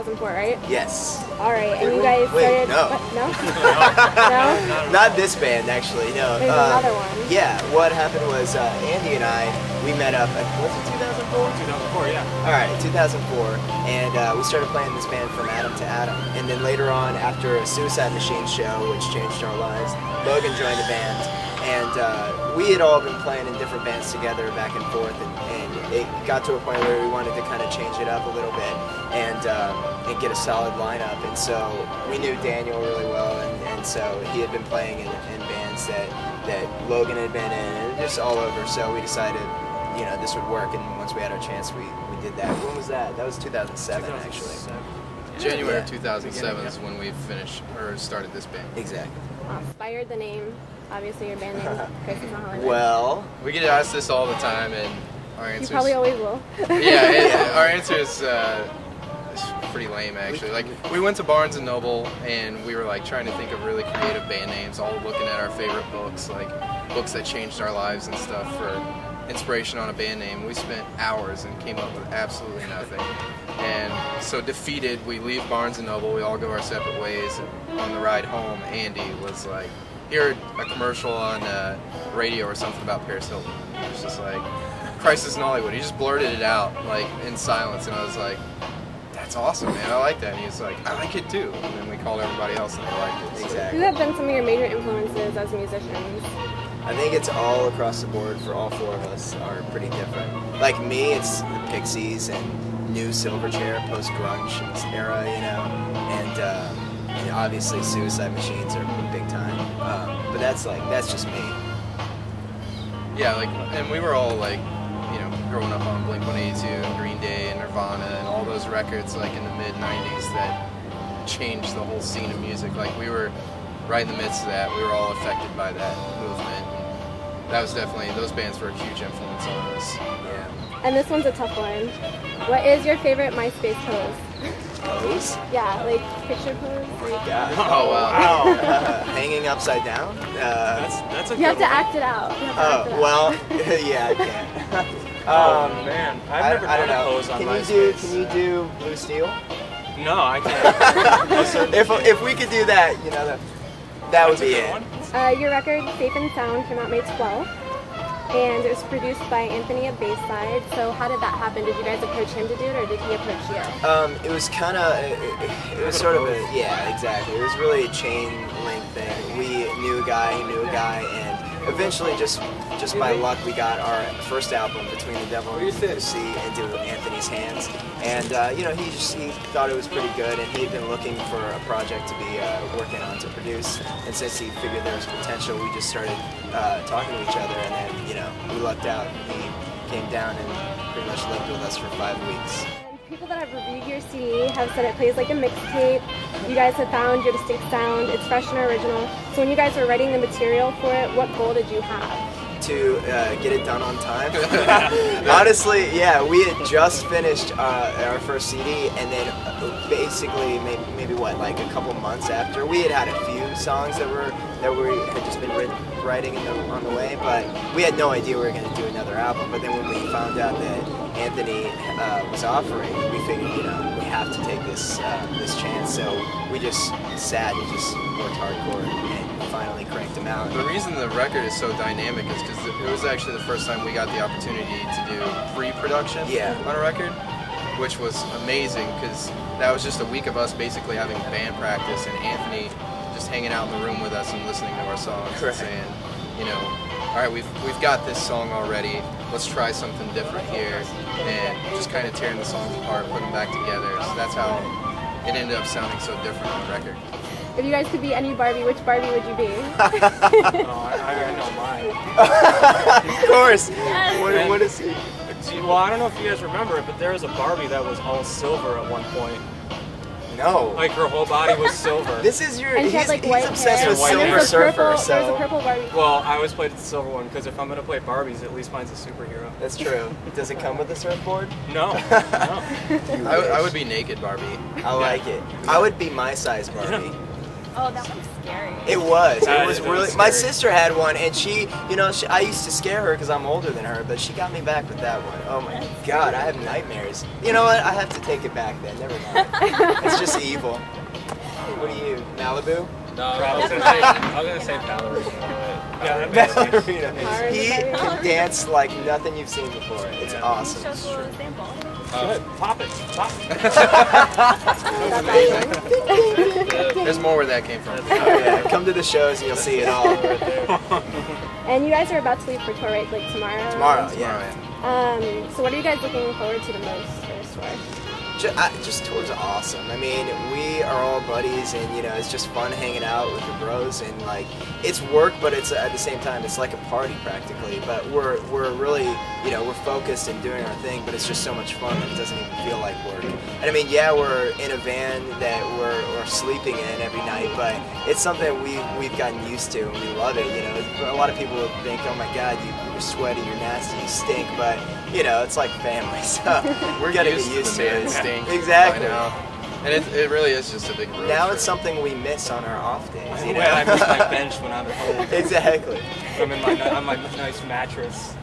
2004, right? Yes. All right, and you guys started... no. What? No? No? Not this band, actually, no. There's another one. Yeah, what happened was Andy and I, we met up, was it 2004? 2004, yeah. Alright, 2004, and we started playing this band From Atom to Atom. And then later on, after a Suicide Machine show, which changed our lives, Logan joined the band. And we had all been playing in different bands together back and forth, and it got to a point where we wanted to kind of change it up a little bit and get a solid lineup. And so we knew Daniel really well, and so he had been playing in bands that Logan had been in, and just all over. So we decided, you know, this would work, and once we had our chance, we did that. When was that? That was 2007, actually. January of 2007 is when we finished or started this band. Exactly. Inspired the name. Obviously, your band name Crisis on Holiday. Well, we get asked this all the time, and our answer you probably always will. our answer is pretty lame, actually. Like, we went to Barnes & Noble, and we were like trying to think of really creative band names, all looking at our favorite books, like books that changed our lives and stuff for inspiration on a band name. We spent hours and came up with absolutely nothing. And so defeated, we leave Barnes & Noble, we all go our separate ways. And on the ride home, Andy was like, heard a commercial on radio or something about Paris Hilton. It was just like, Crisis in Hollywood. He just blurted it out, like, in silence, and I was like, that's awesome, man, I like that. And he was like, I like it too. And then we called everybody else and they liked it. So. Exactly. Who have been some of your major influences as musicians? I think it's all across the board for all four of us are pretty different. Like me, it's the Pixies and new Silverchair, post-grunge era, you know, and obviously Suicide Machines are big time. But that's just me. Yeah, like, and we were all like, you know, growing up on Blink-182 and Green Day and Nirvana and all those records like in the mid-90s that changed the whole scene of music. Like, we were right in the midst of that. We were all affected by that movement. And that was definitely, those bands were a huge influence on us. Yeah. And this one's a tough one. What is your favorite MySpace pose? Pose? Yeah, like picture pose. Like, oh, wow. Hanging upside down? That's a You have to act it out. Well, yeah, I can. Oh man, I've never I don't done a know. pose on Can MySpace. you do Blue Steel? No, I can't. if we could do that, you know, that would be it. Your record, Safe and Sound, came out May 12th, and it was produced by Anthony at Bayside. So how did that happen? Did you guys approach him to do it, or did he approach you? It was kind of, it was sort of a, yeah, exactly. It was really a chain link thing. We knew a guy, he knew a guy, and eventually just by luck we got our first album, Between the Devil and the Sea, into Anthony's hands. And you know, he thought it was pretty good, and he had been looking for a project to be working on to produce. And since he figured there was potential, we just started talking to each other, and then, you know, we lucked out. He came down and pretty much lived with us for 5 weeks. People that have reviewed your CD have said it plays like a mixtape. You guys have found your distinct sound. It's fresh and original. So when you guys were writing the material for it, what goal did you have? To get it done on time. Honestly, yeah, we had just finished our first CD, and then basically maybe what, like a couple months after, we had a few songs that we had just been writing on the way, but we had no idea we were going to do another album. But then when we found out that Anthony was offering, we figured, you know, we have to take this chance. So we just sat and just worked hardcore and finally cranked them out. The reason the record is so dynamic is because it was actually the first time we got the opportunity to do pre-production on a record, which was amazing because that was just a week of us basically having band practice and Anthony just hanging out in the room with us and listening to our songs and saying, you know, all right, we've got this song already, let's try something different here, and just kind of tearing the songs apart, putting them back together. So that's how it ended up sounding so different on the record. If you guys could be any Barbie, which Barbie would you be? Oh, I know mine. Of course. Yes. What is he? Well, I don't know if you guys remember it, but there was a Barbie that was all silver at one point. No. Like her whole body was silver. This is your. And she had like white obsessed hair. with And Silver there's Surfer. So There's a purple Barbie. Well, I always played the silver one because if I'm gonna play Barbies, at least mine's a superhero. that's true. Does it come with a surfboard? No, no. I would be naked Barbie. I like it. I would be my size Barbie. Oh, that one's scary. It was. It was It really. was My scary. sister had one, and she, you know, I used to scare her because I'm older than her, but she got me back with that one. Oh my God, I have nightmares. You know what? I have to take it back then. Never mind. It's just evil. What are you, Malibu? No, I was gonna say ballerina. Yeah, that makes sense. Ballerina. He can dance like nothing you've seen before. It's awesome. Show us a little sample. Go ahead, pop it. Pop it. There's more where that came from. Oh, yeah. Come to the shows and you'll see it all. And you guys are about to leave for tour, right? Like tomorrow? Tomorrow, yeah. So what are you guys looking forward to the most for this tour? Just tours are awesome. I mean, we are all buddies, and you know, it's just fun hanging out with the bros, and like, it's work, but it's at the same time, it's like a party practically. But we're really, you know, we're focused and doing our thing, but it's just so much fun that it doesn't even feel like work. And I mean, yeah, we're in a van that we're sleeping in every night, but it's something we've gotten used to, and we love it. You know, a lot of people think, oh my God, you're sweaty, you're nasty, you stink, but you know, it's like family, so we're gonna get used to it. Exactly. By now. And it really is just a big road Now trip. it's something we miss on our off days. You know? I miss my bench when I'm at home. Exactly. I'm on my nice mattress.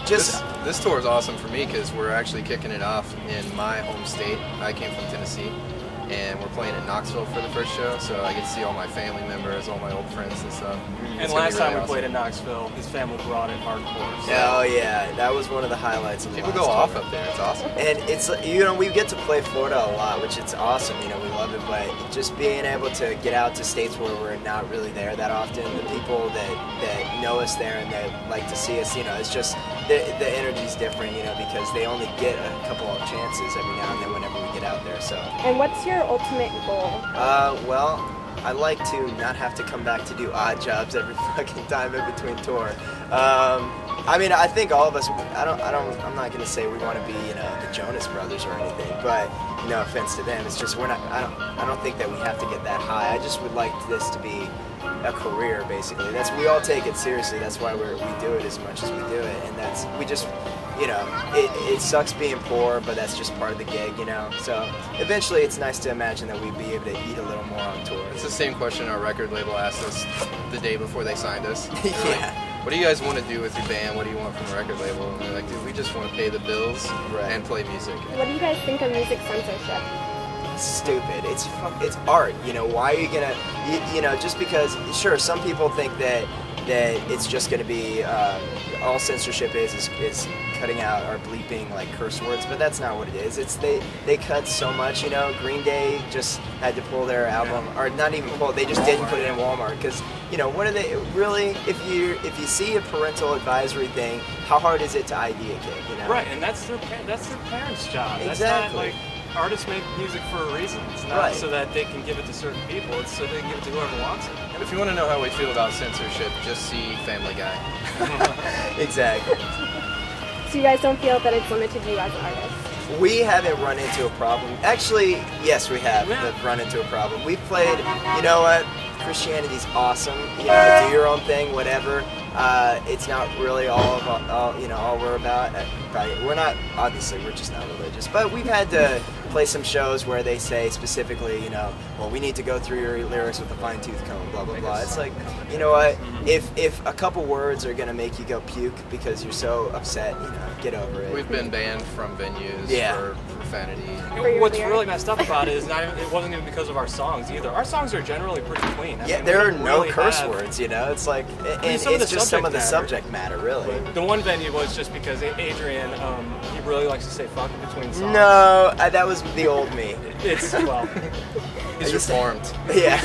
This tour is awesome for me because we're actually kicking it off in my home state. I came from Tennessee, and we're playing in Knoxville for the first show, so I get to see all my family members, all my old friends and stuff. And last time we played in Knoxville, his family brought in hardcore. So. Oh yeah, that was one of the highlights of the People last go off tour. up there. It's awesome. And it's, you know, we get to play Florida a lot, which it's awesome, you know, we love it, but just being able to get out to states where we're not really there that often, the people that know us there and that like to see us, you know, it's just, the energy's different, you know, because they only get a couple of chances every now and then whenever we get out there, so. And what's your ultimate goal? Well, I like to not have to come back to do odd jobs every fucking time in between tour. I mean, I think all of us. I'm not gonna say we want to be, you know, the Jonas Brothers or anything, but no offense to them. It's just we're not. I don't think that we have to get that high. I just would like this to be a career, basically. We all take it seriously. That's why we do it as much as we do it, and we just. You know, it sucks being poor, but that's just part of the gig, you know. So eventually it's nice to imagine that we'd be able to eat a little more on tour. It's the same question our record label asked us the day before they signed us. They're Yeah. like, what do you guys want to do with your band? What do you want from the record label? And they're like, dude, we just want to pay the bills and play music. What do you guys think of music censorship? Stupid. It's art. You know, why are you gonna? You know, just because. Sure, some people think that it's just gonna be all censorship is cutting out or bleeping like curse words, but that's not what it is. It's they cut so much. You know, Green Day just had to pull their album, or not even pull. They just didn't put it in Walmart because you know what are they really? If you see a parental advisory thing, how hard is it to ID a kid? You know, Right, and that's their parents' job. Exactly. That's not like artists make music for a reason. It's not Right. so that they can give it to certain people. It's so they can give it to whoever wants it. If you want to know how we feel about censorship, just see Family Guy. Exactly. So you guys don't feel that it's limited you as an artist? We haven't run into a problem. Actually, yes, we have Yeah. run into a problem. We've played, you know what, Christianity's awesome. You know, do your own thing, whatever. It's not really all we're about. We're not, obviously, we're just not religious. But we've had to play some shows where they say specifically, you know, well, we need to go through your lyrics with a fine-tooth comb, blah, blah, blah. It's like, you know what, if a couple words are going to make you go puke because you're so upset, you know, get over it. We've been banned from venues for profanity. your What's lyrics? really messed up about it is it wasn't even because of our songs either. Our songs are generally pretty clean. I Yeah, mean, there are we no really curse have- words, you know, it's like, and mean, some of it's the just some of the subject subject matter, really. The one venue was just because Adrian, he really likes to say fuck in between songs. No, that was the old me. It's, well, He's reformed. Yeah.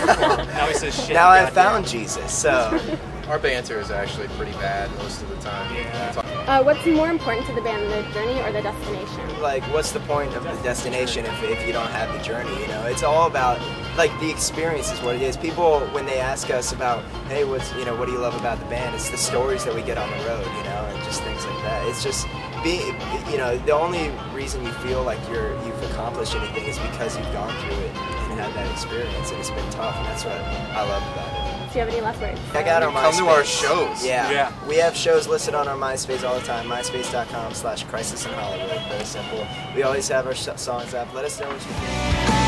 now he says shit. Now I goddamn. found Jesus, so. Our banter is actually pretty bad most of the time. Yeah. What's more important to the band, the journey or the destination? Like, what's the point of the destination if you don't have the journey, you know? It's all about, like, the experience is what it is. People, when they ask us about, hey, what do you love about the band? It's the stories that we get on the road, you know, and just things like that. It's just, the only reason you feel like you've accomplished anything is because you've gone through it and had that experience, and it's been tough, and that's what I love about it. Do you have any last words? Check out our Come MySpace. to our shows. Yeah. We have shows listed on our MySpace all the time. MySpace.com/Crisis in Hollywood. Very simple. We always have our songs up. Let us know what you think.